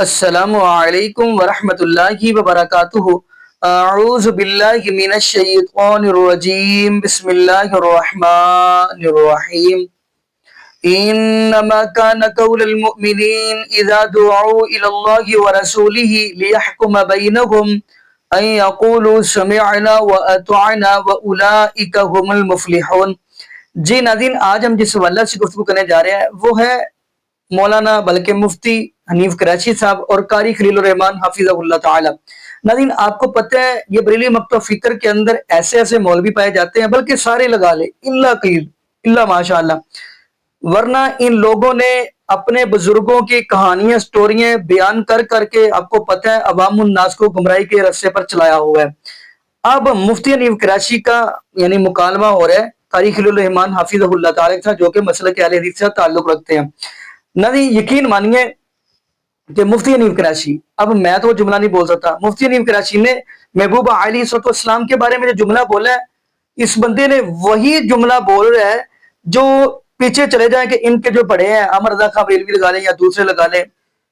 السلام علیکم ورحمۃ اللہ وبرکاتہ۔ اعوذ باللہ من الشیطان الرجیم، بسم اللہ الرحمن الرحیم۔ انما كان قول المؤمنین اذا دعوا الى اللہ ورسولہ لیحکم بینہم ان یقولوا سمعنا واطعنا واولئک هم المفلحون۔ جی ناظرین، آج ہم جس حوالے سے گفتگو کرنے جا رہے ہیں وہ ہے مولانا بلکہ مفتی حنیف کراچی صاحب اور قاری خلیل الرحمان حفظہ اللہ تعالی۔ ناظرین، آپ کو پتہ ہے یہ بریلوی مکتب فکر کے اندر ایسے ایسے مولوی پائے جاتے ہیں، بلکہ سارے لگا لے الا قلیل، الا ماشاء اللہ، ورنہ ان لوگوں نے اپنے بزرگوں کی کہانیاں سٹوریاں بیان کر کر کے آپ کو پتہ ہے عوام الناس کو گمراہی کے رستے پر چلایا ہوا ہے۔ اب مفتی حنیف کراچی کا یعنی مکالمہ ہو رہا ہے قاری خلیل الرحمان حفظہ اللہ تعالی کا، جو کہ مسلک اہل حدیث سے تعلق رکھتے ہیں۔ ناظرین یقین مانیے کہ مفتی حنیف کراچی، اب میں تو جملہ نہیں بول سکتا، مفتی حنیف کراچی نے محبوب علیہ الصلوۃ والسلام کے بارے میں جو جملہ بولا ہے، اس بندے نے وہی جملہ بول رہا ہے جو پیچھے چلے جائیں کہ ان کے جو بڑے ہیں امر رضا خان بریلوی لگا لیں یا دوسرے لگا لیں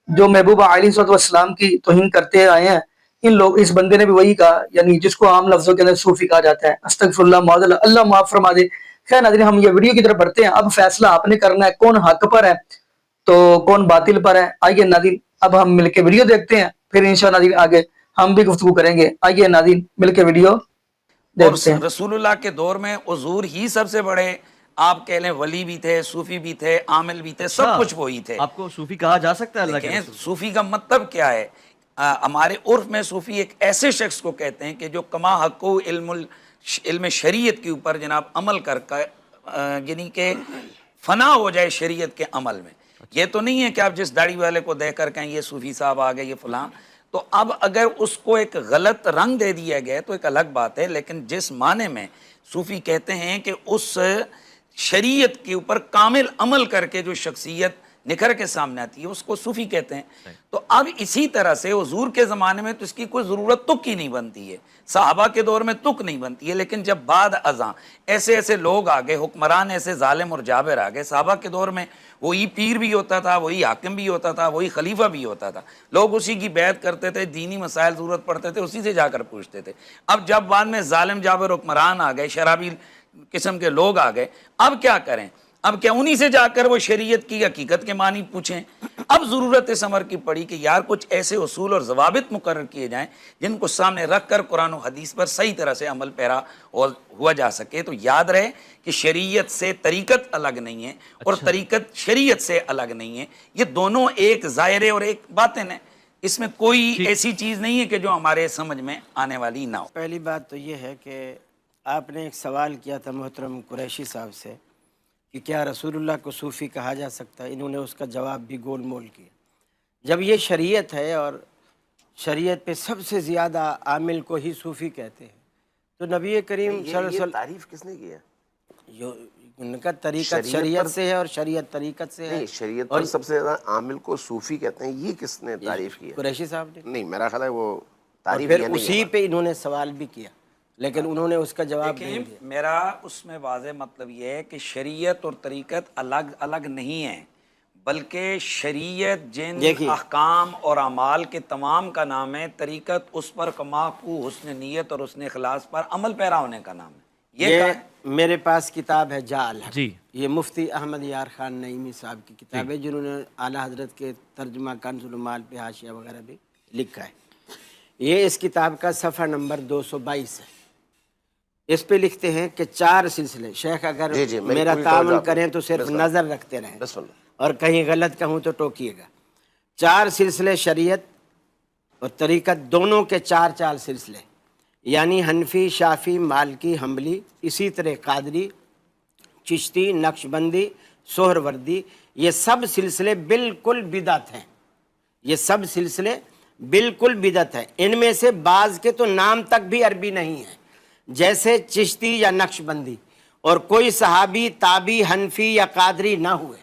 جو محبوب علیہ الصلوۃ والسلام کی توہین کرتے آئے ہیں، ان لوگ اس بندے نے بھی وہی کہا، یعنی جس کو عام لفظوں کے اندر صوفی کہا جاتا ہے۔ استغفر اللہ، معاذ اللہ، اللہ معاف فرما دے۔ خیر ناظرین، ہم یہ ویڈیو کی طرف بڑھتے ہیں۔ اب فیصلہ آپ نے کرنا ہے کون حق پر ہے تو کون باطل پر ہے۔ آئیے ناظرین اب ہم مل کے ویڈیو دیکھتے ہیں، پھر انشاءاللہ ناظرین آگے ہم بھی گفتگو کریں گے۔ آئیے ناظرین مل کے ویڈیو دیکھتے ہیں۔ اور رسول اللہ کے دور میں حضور ہی سب سے بڑے، آپ کہہ لیں ولی بھی تھے، صوفی بھی تھے، عامل بھی تھے، سب کچھ وہی تھے۔ آپ کو صوفی کہا جا سکتا ہے اللہ کے رسول؟ صوفی کا مطلب کیا ہے؟ ہمارے عرف میں صوفی ایک ایسے شخص کو کہتے ہیں کہ جو کما حقو علم شریعت کے اوپر جناب عمل کر یعنی کہ فنا ہو جائے شریعت کے عمل میں۔ یہ تو نہیں ہے کہ آپ جس داڑھی والے کو دیکھ کر کہیں یہ صوفی صاحب آ گئے، یہ فلان۔ تو اب اگر اس کو ایک غلط رنگ دے دیا گیا تو ایک الگ بات ہے، لیکن جس معنی میں صوفی کہتے ہیں کہ اس شریعت کے اوپر کامل عمل کر کے جو شخصیت نکھر کے سامنے آتی ہے اس کو صوفی کہتے ہیں۔ تو اب اسی طرح سے حضور کے زمانے میں تو اس کی کوئی ضرورت تک ہی نہیں بنتی ہے، صحابہ کے دور میں تک نہیں بنتی ہے، لیکن جب بعد ازاں ایسے ایسے لوگ آ گئے، حکمران ایسے ظالم اور جابر آ گئے۔ صحابہ کے دور میں وہی پیر بھی ہوتا تھا، وہی حاکم بھی ہوتا تھا، وہی خلیفہ بھی ہوتا تھا، لوگ اسی کی بیعت کرتے تھے، دینی مسائل ضرورت پڑتے تھے اسی سے جا کر پوچھتے تھے۔ اب جب بعد میں ظالم جابر حکمران آ گئے، شرابی قسم کے لوگ آ گئے، اب کیا کریں؟ اب کیا انہی سے جا کر وہ شریعت کی حقیقت کے معنی پوچھیں؟ اب ضرورت اس امر کی پڑی کہ یار کچھ ایسے اصول اور ضوابط مقرر کیے جائیں جن کو سامنے رکھ کر قرآن و حدیث پر صحیح طرح سے عمل پیرا ہوا جا سکے۔ تو یاد رہے کہ شریعت سے طریقت الگ نہیں ہے اور طریقت شریعت سے الگ نہیں ہے، یہ دونوں ایک ظاہر اور ایک باطن ہے، اس میں کوئی ایسی چیز نہیں ہے کہ جو ہمارے سمجھ میں آنے والی نہ ہو۔ پہلی بات تو یہ ہے کہ آپ نے ایک سوال کیا تھا محترم قریشی صاحب سے کہ کیا رسول اللہ کو صوفی کہا جا سکتا ہے، انہوں نے اس کا جواب بھی گول مول کیا۔ جب یہ شریعت ہے اور شریعت پہ سب سے زیادہ عامل کو ہی صوفی کہتے ہیں، تو نبی کریم صلی اللہ علیہ وسلم تعریف کس نے کی ہے؟ جو ان کا طریقت شریعت سے ہے اور شریعت طریقت سے ہے۔ نہیں، شریعت پر سب سے زیادہ عامل کو صوفی کہتے ہیں، یہ کس نے تعریف کی ہے؟ قریشی صاحب نے۔ نہیں، میرا خیال ہے وہ اور تعریف پھر یہ نہیں اسی ہے۔ پہ انہوں نے سوال بھی کیا لیکن انہوں نے اس کا جواب نہیں دیا۔ میرا اس میں واضح مطلب یہ ہے کہ شریعت اور طریقت الگ الگ نہیں ہیں، بلکہ شریعت جن احکام اور اعمال کے تمام کا نام ہے، طریقت اس پر کما کو حسن نیت اور حسن اخلاص پر عمل پیرا ہونے کا نام ہے۔ یہ میرے پاس کتاب ہے جا الحق، جی، یہ مفتی احمد یار خان نعیمی صاحب کی کتاب ہے جنہوں نے اعلیٰ حضرت کے ترجمہ کنز المال پہ حاشیہ وغیرہ بھی لکھا ہے۔ یہ اس کتاب کا صفحہ نمبر 222 ہے۔ اس پہ لکھتے ہیں کہ 4 سلسلے، شیخ اگر میرا تعاون کریں تو صرف نظر رکھتے رہیں اور کہیں غلط کہوں تو ٹوکیے گا۔ 4 سلسلے شریعت اور طریقت دونوں کے 4 سلسلے، یعنی حنفی، شافی، مالکی، حنبلی، اسی طرح قادری، چشتی، نقشبندی، سہروردی، یہ سب سلسلے بالکل بدعت ہیں۔ یہ سب سلسلے بالکل بدعت ہیں۔ ان میں سے بعض کے تو نام تک بھی عربی نہیں ہیں، جیسے چشتی یا نقشبندی، اور کوئی صحابی، تابعی، حنفی یا قادری نہ ہوئے۔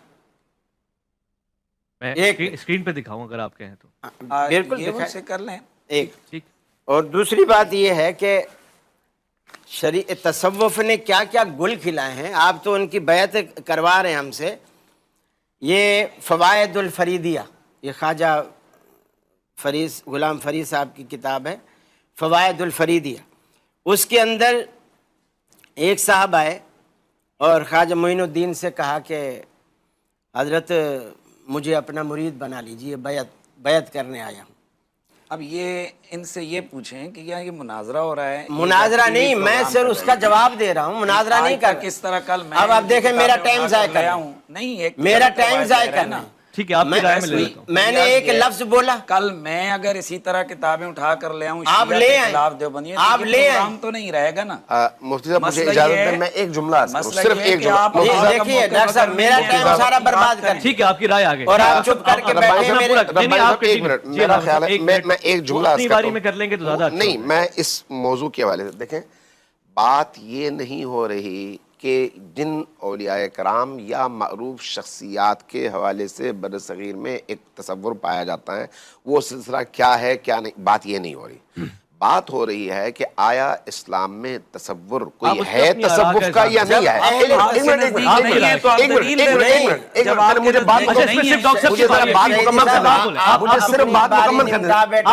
میں اسکرین پہ دکھاؤں اگر آپ کہیں تو بالکل سے کر لیں۔ ایک اور دوسری بات یہ ہے کہ تصوف نے کیا کیا گل کھلائے ہیں، آپ تو ان کی بیعت کروا رہے ہیں ہم سے۔ یہ فوائد الفریدیہ، یہ خواجہ غلام فرید صاحب کی کتاب ہے فوائد الفریدیہ. اس کے اندر ایک صاحب آئے اور خواجہ معین الدین سے کہا کہ حضرت مجھے اپنا مرید بنا لیجیے، بیعت کرنے آیا ہوں. اب یہ ان سے یہ پوچھیں کہ یہ مناظرہ ہو رہا ہے. مناظرہ نہیں، میں صرف اس کا جواب دے رہا ہوں، مناظرہ نہیں کر. کس طرح کل میں اب آپ دیکھیں میرا ٹائم ضائع کر رہا ہوں. نہیں، میرا ٹائم ضائع کرنا. ٹھیک ہے، آپ کی رائے میں لے لیتا ہوں. میں نے ایک لفظ بولا، کل میں اگر اسی طرح کتابیں اٹھا کر لے آؤں آپ شیعہ لے کے آئیں، خلاف دیوبندیوں، آپ تو یہ لے آئیں. پروگرام تو نہیں رہے گا نا. مفتی صاحب مجھے مسئلہ اجازت یہ ہے- دیں، میں ایک جملہ عرض کروں، مسئلہ صرف یہ ہے ایک کہ جملہ. آپ مفتی صاحب دیکھیے ڈاکٹر صاحب میرا ٹائم سارا برباد کر ٹھیک ہے، آپ کی رائے آگے. اور آپ چپ کر کے ربائی بیٹھے صاحب، میرے. ربائی صاحب، ایک منٹ، میرا خیال ہے میں ایک جملہ عرض اپنی کرتا باری ہوں. میں کر لیں گے تو زیادہ اچھا نہیں، ہوگا. میں اس موضوع کے حوالے سے دیکھیں، بات یہ نہیں ہو رہی کہ جن اولیاء کرام یا معروف شخصیات کے حوالے سے برصغیر میں ایک تصور پایا جاتا ہے وہ سلسلہ کیا ہے کیا نہیں، بات یہ نہیں ہو رہی. بات ہو رہی ہے کہ آیا اسلام میں تصور آپ کوئی اس پہ ہے اپنی تصوف آراء کا کا یا نہیں ہے. آپ کے نزدیک نہیں ہے تو آپ دلیل دے رہے ہیں. جب آپ مجھے بات اچھا، اس میں صرف ڈاکٹر صاحب مجھے کی ذرا باری ہے. بات ٹھیک ہے، مکمل صاحب، کرنا آپ بولیں. آپ مجھے صرف بات مکمل کرنے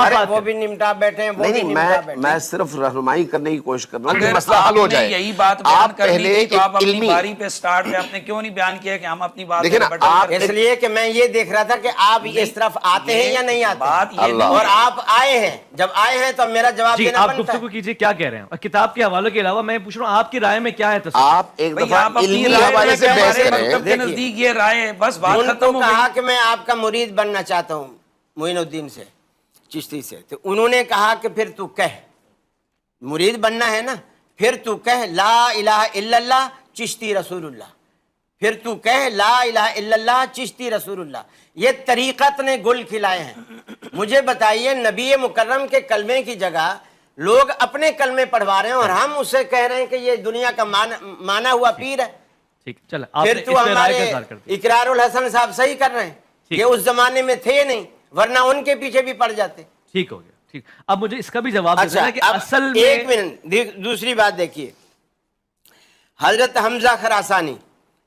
دیں. وہ بھی نمٹا بیٹھے ہیں، وہ بھی نہیں نمٹا بیٹھے میں صرف رہنمائی کرنے کی کوشش کر رہا ہوں کہ اگر مسئلہ آپ حل ہو نے جائے. یہی بات بیان آپ کرنی پہلے تھی تو آپ ایک اپنی علمی باری پہ سٹارٹ پہ آپ نے کیوں نہیں بیان کیا کہ ہم اپنی بات دیکھیں نا، بٹن آپ کریں؟ اس لیے کہ میں یہ دیکھ رہا تھا کہ آپ اس طرف آتے ہیں یا نہیں بات آتے یہ اللہ. نہیں اور ہے. آپ آئے ہیں. جب آئے ہیں تو میرا جواب جی، دینا آپ بنتا گفتگو ہے. کیجئے، کیا کہہ رہے ہیں؟ اور کتاب کے حوالے کے علاوہ میں پوچھ رہا ہوں آپ کی رائے میں کیا ہے تصور؟ آپ ایک بھئی دفعہ آپ اپنی علمی رائے حوالے میں سے کہ بحث ہمارے کریں. مکتب کے نزدیک یہ رائے ہے، بس بات ان ختم کو ہو کہا گئی. کہ میں آپ کا مرید بننا چاہتا ہوں معین الدین سے، چشتی سے. تو انہوں نے کہا کہ پھر تو کہہ، مرید بننا ہے نا، پھر تو کہہ لا الہ الا اللہ چشتی رسول اللہ. پھر تو کہہ لا الہ الا اللہ چشتی رسول اللہ. یہ طریقت نے گل کھلائے ہیں. مجھے بتائیے نبی مکرم کے کلمے کی جگہ لوگ اپنے کلمے پڑھوا رہے ہیں اور ہم اسے کہہ رہے ہیں کہ یہ دنیا کا مانا ہوا پیر ہے. ٹھیک، چلیں آپ پھر نے تو اس پہ رائے ہمارے کا اظہار کر دیا. اقرار الحسن صاحب صحیح کر رہے ہیں. ٹھیک. یہ اس زمانے میں تھے نہیں، ورنہ ان کے پیچھے بھی پڑ جاتے. ٹھیک ہو گیا. ٹھیک، اب مجھے اس کا بھی جواب دے اچھا دینا کہ اب اصل میں ایک منٹ دوسری بات دیکھیے. حضرت حمزہ خراسانی،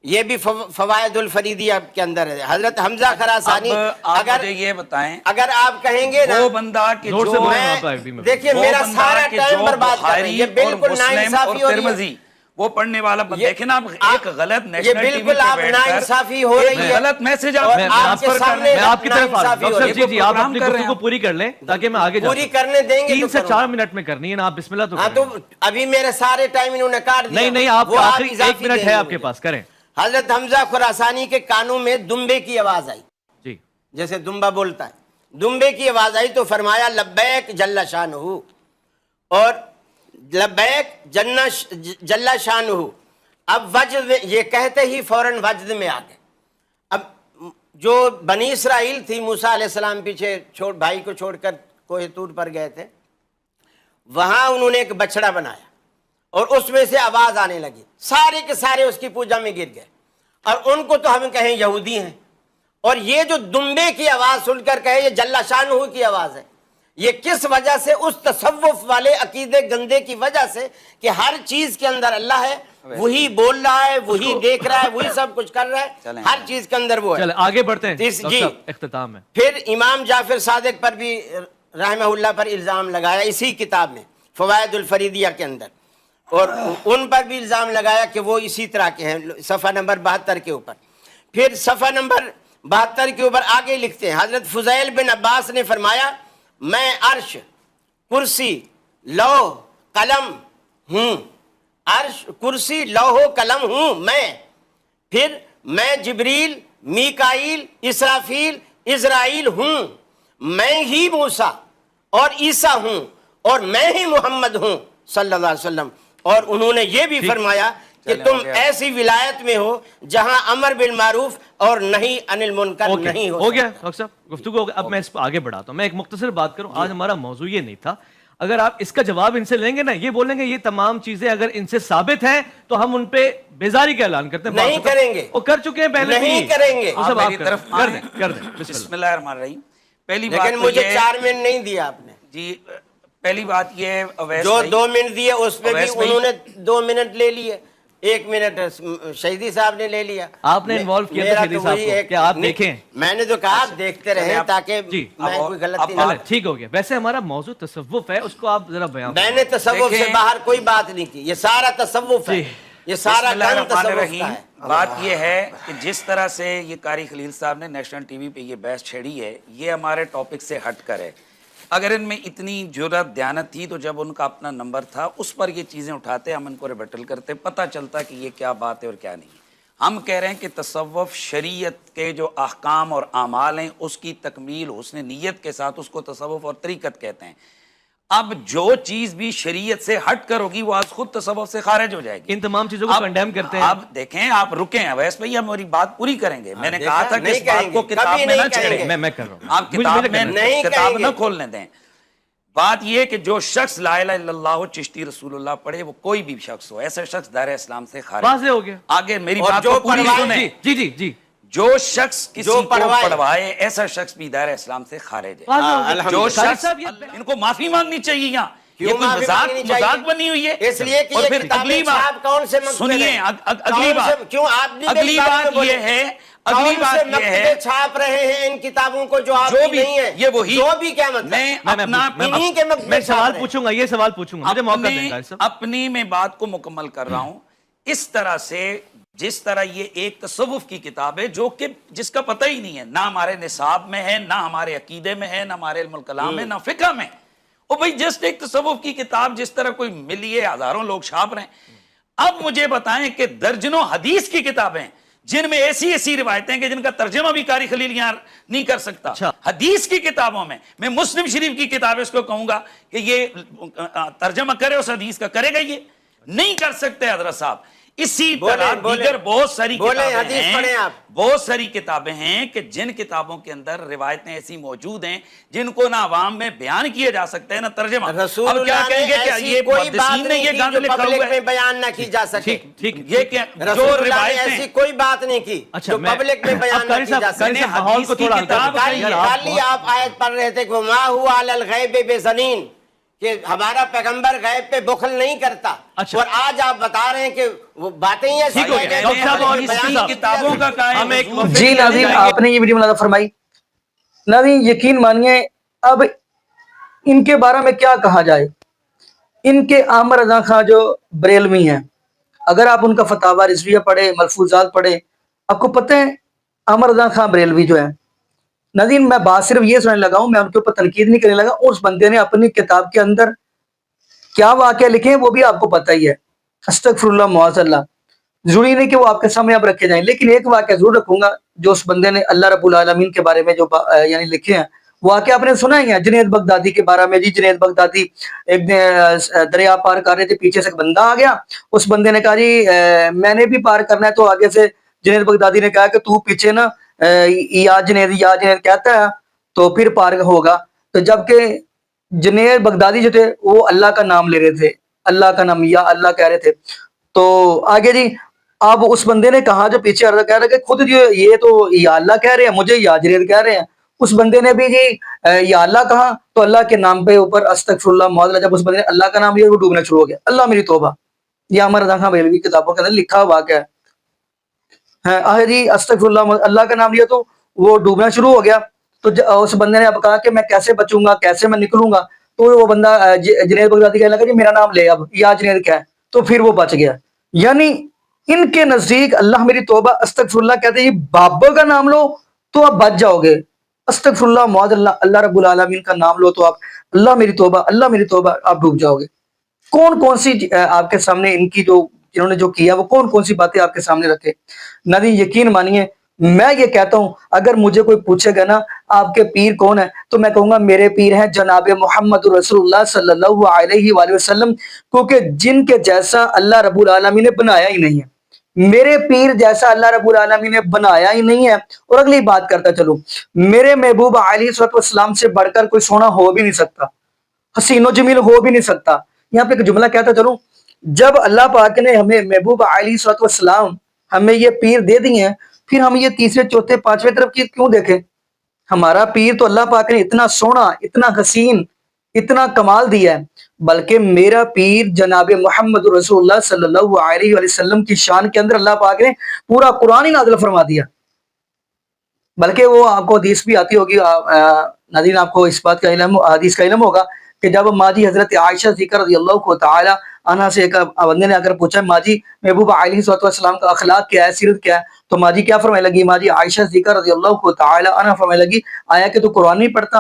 یہ بھی فوائد الفریدیہ کے اندر ہے. حضرت حمزہ خراسانی، اب آپ اگر مجھے یہ بتائیں اگر آپ کہیں گے نا، وہ بندہ کہ زور سے جو بولیں میں آپ IFB میں. دیکھیے وہ میرا بندہ سارا کہ ٹائم جو برباد کر رہے ہیں. یہ بخاری اور بالکل مسلم ناانصافی اور ہو رہی ہے. ترمذی وہ پڑھنے والا دیکھیں نا، آپ ایک غلط یہ نیشنل ٹی وی بالکل پہ آپ بیٹھ کر ناانصافی ہو رہی ہے. غلط میسج اور آپ آپ کے سامنے میں آپ کی طرف آ رہا ہوں. ناانصافی ہو ڈاکٹر رہی صاحب ہے. جی آپ پروگرام اپنی کر رہے ہیں گفتگو پوری کر لیں تاکہ میں آگے جا پوری سکوں. کرنے دیں گے 3 تو سے کروں. 4 منٹ میں کرنی ہے نا، آپ بسم اللہ تو ہاں کریں. تو ابھی میرے سارے ٹائم انہوں نے کاٹ دیا. نہیں آپ وہ کا آخری 1 اضافی منٹ دیں ہے گے آپ کے مجھے. پاس، کریں. حضرت حمزہ خراسانی کے کانوں میں دمبے کی آواز آئی، جی جیسے دمبا بولتا ہے. دمبے کی آواز آئی تو فرمایا لبیک جل شانہ، اور لبیک جل شانہ. اب وجد میں یہ کہتے ہی فوراً وجد میں آ گئے. اب جو بنی اسرائیل تھی، موسیٰ علیہ السلام پیچھے بھائی کو چھوڑ کر کوہ طور پر گئے تھے، وہاں انہوں نے ایک بچڑا بنایا اور اس میں سے آواز آنے لگی. سارے کے سارے اس کی پوجا میں گر گئے. اور ان کو تو ہم کہیں یہودی ہیں، اور یہ جو دمبے کی آواز سن کر کہے یہ جل شانہ کی آواز ہے. یہ کس وجہ سے؟ اس تصوف والے عقیدے گندے کی وجہ سے کہ ہر چیز کے اندر اللہ ہے، وہی بول رہا ہے، وہی دیکھ رہا ہے، وہی سب کچھ کر رہا ہے، ہر چیز کے اندر وہ ہے. چلیں آگے بڑھتے ہیں جی. ڈاکٹر صاحب، اختتام میں. پھر امام جعفر صادق پر بھی رحمہ اللہ پر الزام لگایا اسی کتاب میں فوائد الفریدیہ کے اندر، اور ان پر بھی الزام لگایا کہ وہ اسی طرح کے ہیں. صفحہ نمبر 72 کے اوپر. پھر صفحہ نمبر 72 کے اوپر آگے لکھتے ہیں حضرت فضیل بن عباس نے فرمایا میں عرش، کرسی، لوح، قلم ہوں. عرش، کرسی، لوح و قلم ہوں میں. پھر میں جبریل، میکائیل، اسرافیل، اسرائیل ہوں. میں ہی موسیٰ اور عیسیٰ ہوں، اور میں ہی محمد ہوں صلی اللہ علیہ وسلم. اور انہوں نے یہ بھی فرمایا کہ تم ایسی ولایت میں ہو جہاں امر بالمعروف اور نہی عن المنکر نہیں ہو گیا. ڈاکٹر صاحب گفتگو ہو گیا. اب میں اس پہ آگے بڑھاتا ہوں. میں ایک مختصر بات کروں. آج ہمارا موضوع یہ نہیں تھا. اگر آپ اس کا جواب ان سے لیں گے نا، یہ بولیں گے یہ تمام چیزیں اگر ان سے ثابت ہیں تو ہم ان پہ بیزاری کا اعلان کرتے ہیں. نہیں کریں گے، وہ کر چکے ہیں پہلے. نہیں کریں گے. وہ سب آپ میری طرف کر دیں. بسم اللہ الرحمن الرحیم. پہلی بات لیکن مجھے 4 منٹ نہیں دیا آپ نے. جی پہلی بات یہ ہے جو 2 منٹ دیے اس پہ بھی انہوں نے 2 منٹ لے لیے. 1 منٹ شہیدی صاحب نے لے لیا. آپ نے انوالو کیا تھا شہیدی صاحب کو کہ آپ دیکھیں. میں نے جو کہا آپ دیکھتے رہیں تاکہ جی میں کوئی غلطی نہ. ٹھیک ہو گیا. ویسے ہمارا موضوع تصوف ہے, اس کو آپ ذرا بیان. میں نے تصوف سے باہر کوئی بات نہیں کی, یہ سارا تصوف ہے, یہ سارا بسم اللہ کام الرحمن تصوف الرحیم. کا ہے. بات یہ ہے کہ جس طرح سے یہ قاری خلیل صاحب نے نیشنل ٹی وی پہ یہ بحث چھیڑی ہے, یہ ہمارے ٹاپک سے ہٹ کر ہے. اگر ان میں اتنی جرأت دیانت تھی تو جب ان کا اپنا نمبر تھا اس پر یہ چیزیں اٹھاتے, ہم ان کو ریبٹل کرتے, پتہ چلتا کہ یہ کیا بات ہے اور کیا نہیں. ہم کہہ رہے ہیں کہ تصوف شریعت کے جو احکام اور اعمال ہیں اس کی تکمیل حسن نیت کے ساتھ, اس کو تصوف اور طریقت کہتے ہیں. اب جو چیز بھی شریعت سے ہٹ کر ہوگی وہ آج خود تصوف سے خارج ہو جائے گی. ان تمام چیزوں کو کنڈیم کرتے ہیں. اب دیکھیں, آپ رکیں ہیں ویس بھائی, ہم ہماری بات پوری کریں گے. میں نے کہا تھا کہ اس بات کو کتاب میں نہ چھیڑیں. میں کر رہا ہوں, آپ کتاب میں کتاب نہ کھولنے دیں. بات یہ کہ جو شخص لا الہ الا اللہ چشتی رسول اللہ پڑھے, وہ کوئی بھی شخص ہو, ایسا شخص دائرہ اسلام سے خارج واضح ہو گیا. آگے میری بات کو پوری سنیں. جی جی جی. جو شخص کسی کو پڑھوائے ایسا شخص بھی دائرہ اسلام سے خارج ہے. جو شخص, ان کو معافی مانگنی چاہیے یہاں, یہ کوئی مذاق بنی ہوئی ہے. اس لیے کہ اور یہ پھر کتابیں صاحب کون سے مقتدے سنیے, اگلی بات, کیوں آپ بھی اگلی بات یہ ہے, اگلی بات یہ ہے چھاپ رہے ہیں ان کتابوں کو جو آپ جو کی بھی نہیں ہے, یہ وہی, جو بھی کیا مطلب, میں سوال پوچھوں گا, یہ سوال پوچھوں گا, مجھے موقع دیں گا. اپنی میں بات کو مکمل کر رہا ہوں. اس طرح سے جس طرح یہ ایک تصوف کی کتاب ہے جو کہ جس کا پتہ ہی نہیں ہے, نہ ہمارے نصاب میں ہے, نہ ہمارے عقیدے میں ہے, نہ ہمارے علم الکلام میں, نہ فقہ میں. او بھئی جسٹ ایک تصوف کی کتاب جس طرح کوئی ملی ہے, ہزاروں لوگ چھاپ رہے ہیں. اب مجھے بتائیں کہ درجنوں حدیث کی کتابیں جن میں ایسی روایتیں کہ جن کا ترجمہ بھی قاری خلیل یہاں نہیں کر سکتا. حدیث کی کتابوں میں مسلم شریف کی کتاب اس کو کہوں گا کہ یہ ترجمہ کرے اس حدیث کا, کرے گا یہ نہیں کر سکتے حضرت صاحب. اسی طرح دیگر بہت ساری کتابیں ہیں, بہت ساری کتابیں ہیں کہ جن کتابوں کے اندر روایتیں ایسی موجود ہیں جن کو نہ عوام میں بیان کیا جا سکتا ہے نہ ترجمہ. رسول اللہ نے ایسی کوئی بات نہیں کی جو پبلک میں بیان نہ کی جا سکے. یہ کہ جو روایتیں ایسی کوئی بات نہیں کی جو پبلک میں بیان نہ کی جا سکے. حدیث کی کتاب کل آپ آیت پڑھ رہے تھے کہ ما ہوا علی الغیب بظنین, کہ ہمارا پیغمبر غیب پہ بخل نہیں کرتا, اور آج آپ بتا رہے ہیں کہ وہ باتیں ہی ایسی کتابوں کا قائم. جی ناظرین, آپ نے یہ ویڈیو ملاحظہ فرمائی. ناظرین یقین مانیے, اب ان کے بارے میں کیا کہا جائے. ان کے عامر رضا خان جو بریلوی ہیں, اگر آپ ان کا فتاوی رضویہ پڑھے, ملفوظات پڑھے, آپ کو پتہ ہے عامر رضا خان بریلوی جو ہے, ناظرین میں بات صرف یہ سننے لگا ہوں, میں ان کے اوپر تنقید نہیں کرنے لگا. اور اس بندے نے اپنی کتاب کے اندر کیا واقعہ لکھے ہیں وہ بھی آپ کو پتہ ہی ہے. استغفر اللہ معاذ اللہ, ضروری نہیں کہ وہ آپ کے سامنے اب رکھے جائیں, لیکن ایک واقعہ ضرور رکھوں گا جو اس بندے نے اللہ رب العالمین کے بارے میں جو یعنی لکھے ہیں. واقعہ آپ نے سنا ہی ہے جنید بغدادی کے بارے میں. جی جنید بغدادی ایک دریا پار کر رہے تھے, پیچھے سے ایک بندہ آ گیا. اس بندے نے کہا جی میں نے بھی پار کرنا ہے, تو آگے سے جنید بغدادی نے کہا کہ تو پیچھے نا یا جنید کہتا ہے تو پھر پار ہوگا. تو جبکہ جنید بغدادی جو تھے وہ اللہ کا نام لے رہے تھے, اللہ کا نام یا اللہ کہہ رہے تھے. تو آگے جی اب اس بندے نے کہا جو پیچھے کہہ رہا کہ خود یہ تو یا اللہ کہہ رہے ہیں, مجھے یا جنید کہہ رہے ہیں. اس بندے نے بھی جی یا اللہ کہا, تو اللہ کے نام پہ اوپر استغفر اللہ معاذ اللہ, جب اس بندے نے اللہ کا نام لیا وہ ڈوبنا شروع ہو گیا. اللہ میری توبہ, یہ عامر رضا خان بریلوی کی کتابوں کے اندر لکھا ہوا واقعہ ہے. جی استغفر اللہ, اللہ کا نام لیا تو وہ ڈوبنا شروع ہو گیا. تو اس بندے نے اب کہا کہ میں کیسے بچوں گا, کیسے میں نکلوں گا. تو وہ بندہ جنید بغدادی کہنے لگا جی میرا نام لے اب, یا جنید کیا ہے, تو پھر وہ بچ گیا. یعنی ان کے نزدیک اللہ میری توبہ استغفر اللہ کہتے ہیں, بابا کا نام لو تو آپ بچ جاؤ گے, استغفر اللہ معاذ اللہ, اللہ رب العالمین کا نام لو تو آپ اللہ میری توبہ, اللہ میری توبہ, آپ ڈوب جاؤ گے. کون سی آپ کے سامنے ان کی جو جنہوں نے جو کیا وہ کون سی باتیں آپ کے سامنے رکھے. نبی یقین مانیے, میں یہ کہتا ہوں اگر مجھے کوئی پوچھے گا نا آپ کے پیر کون ہے, تو میں کہوں گا میرے پیر ہیں جناب محمد رسول اللہ صلی اللہ علیہ وآلہ وسلم, کیونکہ جن کے جیسا اللہ رب العالمین نے بنایا ہی نہیں ہے. میرے پیر جیسا اللہ رب العالمین نے بنایا ہی نہیں ہے. اور اگلی بات کرتا چلوں, میرے محبوب علیہ السلام سے بڑھ کر کوئی سونا ہو بھی نہیں سکتا, حسین و جمیل ہو بھی نہیں سکتا. یہاں پہ ایک جملہ کہتا چلوں, جب اللہ پاک نے ہمیں محبوب علیہ السلام ہمیں یہ پیر دے دی ہیں, پھر ہم یہ تیسرے چوتھے پانچویں طرف کی کیوں دیکھیں. ہمارا پیر تو اللہ پاک نے اتنا سونا, اتنا حسین, اتنا کمال دیا ہے، بلکہ میرا پیر جناب محمد رسول اللہ صلی اللہ علیہ وسلم کی شان کے اندر اللہ پاک نے پورا قرآن ہی نازل فرما دیا۔ بلکہ وہ آپ کو حدیث بھی آتی ہوگی، ناظرین آپ کو اس بات کا علم، حدیث کا علم ہوگا کہ جب ماجی حضرت عائشہ صدیقہ رضی اللہ تعالی عنہا سے ایک بندے نے اگر پوچھا ماجی محبوب علیہ السلام کا اخلاق کیا ہے، سیرت کیا ہے، تو ماجی کیا فرمائے لگی؟ ماجی عائشہ صدیقہ رضی اللہ تعالی عنہا فرمائے لگی آیا کہ تو قرآن نہیں پڑھتا؟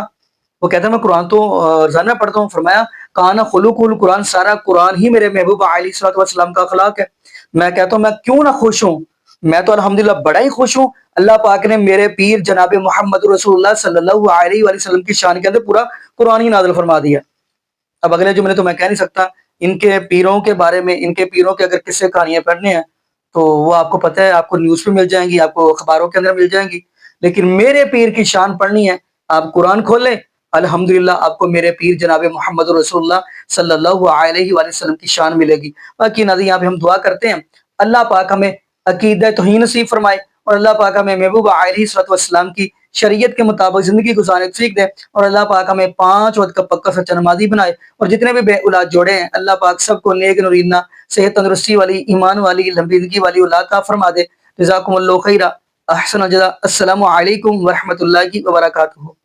وہ کہتا ہے میں قرآن تو روزانہ پڑھتا ہوں۔ فرمایا کانا خلوق القرآن، سارا قرآن ہی میرے محبوب علیہ السلام کا اخلاق ہے۔ میں کہتا ہوں میں کیوں نہ خوش ہوں، میں تو الحمدللہ بڑا ہی خوش ہوں، اللہ پاک نے میرے پیر جناب محمد رسول اللہ صلی اللہ علیہ وسلم کی شان کے اندر پورا قرآن ہی نازل فرما دیا۔ اب اگلے جملے تو میں کہہ نہیں سکتا، ان کے پیروں کے بارے میں، ان کے پیروں کے اگر قصے کہانیاں پڑھنے ہیں تو وہ آپ کو پتہ ہے، آپ کو نیوز پہ مل جائیں گی، آپ کو اخباروں کے اندر مل جائیں گی، لیکن میرے پیر کی شان پڑھنی ہے، آپ قرآن کھولیں، الحمدللہ آپ کو میرے پیر جناب محمد رسول اللہ صلی اللہ علیہ وسلم کی شان ملے گی۔ باقی ناظرین یہاں پہ ہم دعا کرتے ہیں اللہ پاک ہمیں عقیدہ توحید نصیب فرمائے، اور اللہ پاک ہمیں محبوب علیہ السلام کی شریعت کے مطابق زندگی گزارنے کی سیکھ دے، اور اللہ پاک ہمیں 5 وقت کا پکا سچا نمازی بنائے، اور جتنے بھی بے اولاد جوڑے ہیں اللہ پاک سب کو نیک نورینہ، صحت تندرستی والی، ایمان والی، لمبی زندگی والی اولاد عطا فرما دے۔ جزاکم اللہ خیرہ، احسن الجزاء، السلام علیکم ورحمۃ اللہ وبرکاتہ۔